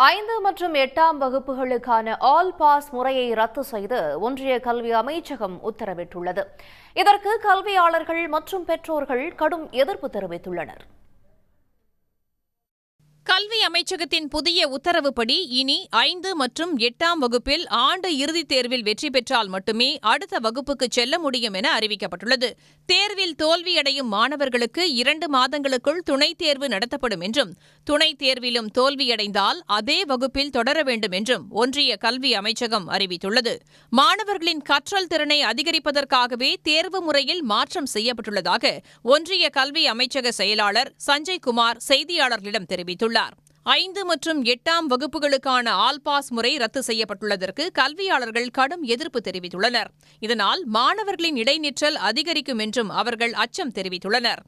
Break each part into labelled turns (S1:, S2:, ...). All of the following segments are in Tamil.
S1: 5 மற்றும் 8ஆம் வகுப்புகளுக்கான ஆல் பாஸ் முறையை ரத்து செய்து ஒன்றிய கல்வி அமைச்சகம் உத்தரவிட்டுள்ளது. இதற்கு கல்வியாளர்கள் மற்றும் பெற்றோர்கள் கடும் எதிர்ப்பு தெரிவித்துள்ளனர்.
S2: கல்வி அமைச்சகத்தின் புதிய உத்தரவுப்படி இனி 5 மற்றும் 8ஆம் வகுப்பில் ஆண்டு இறுதித் தேர்வில் வெற்றி பெற்றால் மட்டுமே அடுத்த வகுப்புக்கு செல்ல முடியும் என அறிவிக்கப்பட்டுள்ளது. தேர்வில் தோல்வியடையும் மாணவர்களுக்கு 2 மாதங்களுக்குள் துணைத் தேர்வு நடத்தப்படும் என்றும், துணைத் தேர்விலும் தோல்வியடைந்தால் அதே வகுப்பில் தொடர வேண்டும் என்றும் ஒன்றிய கல்வி அமைச்சகம் அறிவித்துள்ளது. மாணவர்களின் கற்றல் திறனை அதிகரிப்பதற்காகவே தேர்வு முறையில் மாற்றம் செய்யப்பட்டுள்ளதாக ஒன்றிய கல்வி அமைச்சக செயலாளர் சஞ்சய் குமார் செய்தியாளர்களிடம் தெரிவித்துள்ளார். 5 மற்றும் 8ஆம் வகுப்புகளுக்கான ஆல் பாஸ் முறை ரத்து செய்யப்பட்டுள்ளதற்கு கல்வியாளர்கள் கடும் எதிர்ப்பு தெரிவித்துள்ளனர். இதனால் மாணவர்களின் இடைநிற்றல் அதிகரிக்கும் என்றும் அவர்கள் அச்சம் தெரிவித்துள்ளனர்.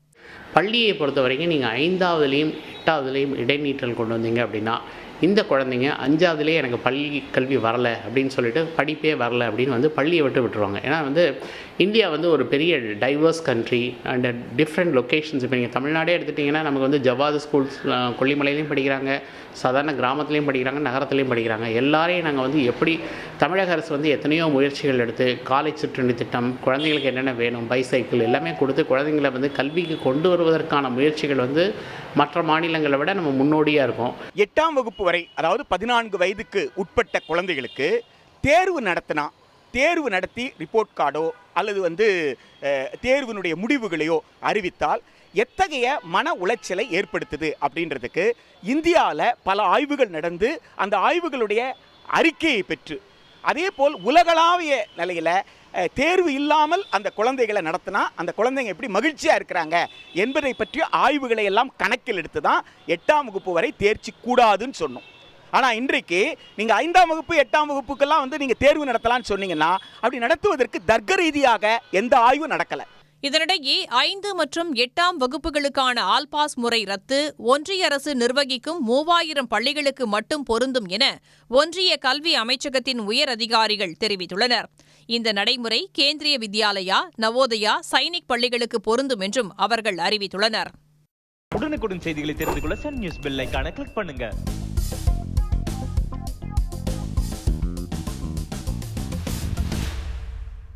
S3: பள்ளியை பொறுத்தவரைக்கும் நீங்கள் 5ஆவதுலேயும் 8ஆவதுலேயும் இடைநீற்றல் கொண்டு வந்தீங்க அப்படின்னா, இந்த குழந்தைங்க 5ஆவதுலேயே எனக்கு பள்ளி கல்வி வரலை அப்படின்னு சொல்லிட்டு படிப்பே வரலை அப்படின்னு பள்ளியை விட்டுருவாங்க. ஏன்னா இந்தியா ஒரு பெரிய divorce country and different locations. இப்போ நீங்கள் தமிழ்நாடே எடுத்துட்டிங்கன்னா நமக்கு ஜவாது ஸ்கூல்ஸ் கொல்லிமலையிலையும் படிக்கிறாங்க, சாதாரண கிராமத்துலேயும் படிக்கிறாங்க, நகரத்துலேயும் படிக்கிறாங்க. எல்லாரையும் நாங்கள் எப்படி தமிழக அரசு எத்தனையோ முயற்சிகள் எடுத்து காலேஜ் சிற்றுண்டி திட்டம், குழந்தைங்களுக்கு என்னென்ன வேணும், பைசைக்கிள் எல்லாமே கொடுத்து குழந்தைங்களை கல்விக்கு கொண்டு வருவதற்கான முயற்சிகள் மற்ற மாநிலங்களை விட நம்ம முன்னோடியாக இருக்கோம்.
S4: 8ஆம் வகுப்பு வரை, அதாவது 14 வயதுக்கு உட்பட்ட குழந்தைகளுக்கு தேர்வு நடத்தி ரிப்போர்ட் கார்டோ அல்லது தேர்வினுடைய முடிவுகளையோ அறிவித்தால் எத்தகைய மன உளைச்சலை ஏற்படுத்துது அப்படின்றதுக்கு இந்தியாவில் பல ஆய்வுகள் நடந்து அந்த ஆய்வுகளுடைய அறிக்கையை பெற்று, அதே போல் உலகளாவிய நிலையில் தேர்வு இல்லாமல் அந்த குழந்தைகளை நடத்தினா அந்த குழந்தைங்க எப்படி மகிழ்ச்சியாக இருக்கிறாங்க என்பதை பற்றிய ஆய்வுகளை எல்லாம் கணக்கில் எடுத்து தான் 8ஆம் வகுப்பு வரை தேர்ச்சி கூடாதுன்னு சொன்னோம். ஆனால் இன்றைக்கு நீங்கள் 5ஆம் வகுப்பு 8ஆம் வகுப்புக்கெல்லாம் நீங்கள் தேர்வு நடத்தலான்னு சொன்னீங்கன்னா அப்படி நடத்துவதற்கு தர்க்க ரீதியாக எந்த ஆய்வும் நடக்கலை.
S2: இதனிடையே 5 மற்றும் 8ஆம் வகுப்புகளுக்கான ஆல் பாஸ் முறை ரத்து ஒன்றிய அரசு நிர்வகிக்கும் 3000 பள்ளிகளுக்கு மட்டும் பொருந்தும் என ஒன்றிய கல்வி அமைச்சகத்தின் உயர் அதிகாரிகள் தெரிவித்துள்ளனர். இந்த நடைமுறை கேந்திரிய வித்யாலயா, நவோதயா, சைனிக் பள்ளிகளுக்கு பொருந்தும் என்றும் அவர்கள் அறிவித்துள்ளனர்.
S5: உடனுக்குடன் செய்திகளை தெரிந்து கொள்ள சன் நியூஸ் பெல் ஐகானை கிளிக் பண்ணுங்க.